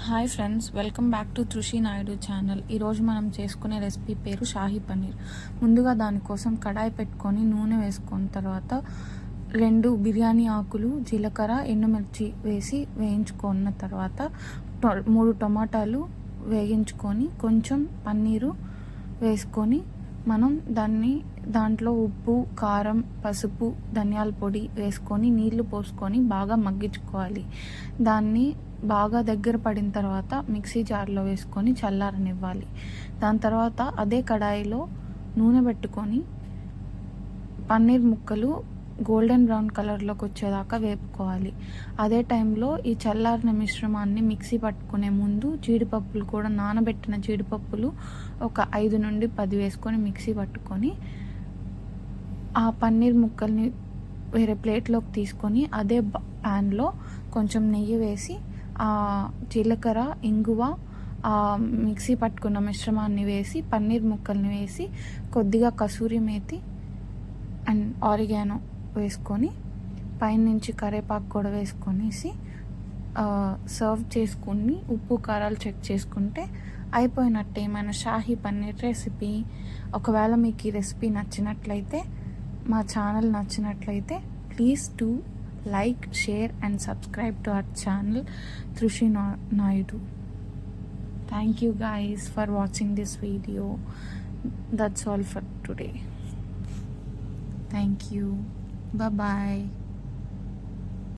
Hi friends, welcome back to Trushi Naidu channel. ఈరోజు మనం చేసుకునే రెసిపీ పేరు షాహీ పన్నీర్. ముందుగా దానికోసం కడాయి పెట్టుకొని నూనె వేసుకున్న తర్వాత 2 బిర్యానీ ఆకులు, జీలకర్ర, ఎండుమిర్చి వేసి వేయించుకున్న తర్వాత 3 టమాటాలు వేయించుకొని కొంచెం పన్నీరు వేసుకొని మనం దాంట్లో ఉప్పు, కారం, పసుపు, ధనియాల పొడి వేసుకొని నీళ్లు పోసుకొని బాగా మగ్గించుకోవాలి. దాన్ని బాగా దగ్గర పడిన తర్వాత మిక్సీ జార్లో వేసుకొని చల్లారనివ్వాలి. దాని తర్వాత అదే కడాయిలో నూనె పెట్టుకొని పన్నీర్ ముక్కలు గోల్డెన్ బ్రౌన్ కలర్లోకి వచ్చేదాకా వేపుకోవాలి. అదే టైంలో ఈ చల్లారిన మిశ్రమాన్ని మిక్సీ పట్టుకునే ముందు జీడిపప్పులు కూడా, నానబెట్టిన జీడిపప్పులు ఒక 5 నుండి 10 వేసుకొని మిక్సీ పట్టుకొని ఆ పన్నీర్ ముక్కల్ని వేరే ప్లేట్లోకి తీసుకొని అదే ప్యాన్లో కొంచెం నెయ్యి వేసి జీలకర్ర, ఇంగువ, మిక్సీ పట్టుకున్న మిశ్రమాన్ని వేసి పన్నీర్ ముక్కల్ని వేసి కొద్దిగా కసూరి మేతి అండ్ ఆరిగానో వేసుకొని పైనుంచి కరివేపాకు కూడా వేసుకొనేసి సర్వ్ చేసుకుని ఉప్పు కారాలు చెక్ చేసుకుంటే అయిపోయినట్టే మన షాహీ పన్నీర్ రెసిపీ. ఒకవేళ మీకు ఈ రెసిపీ నచ్చినట్లయితే, మా ఛానల్ నచ్చినట్లయితే please to like, share and subscribe to our channel Thrushi Naidu. Thank you guys for watching this video. That's all for today. Thank you. Bye bye.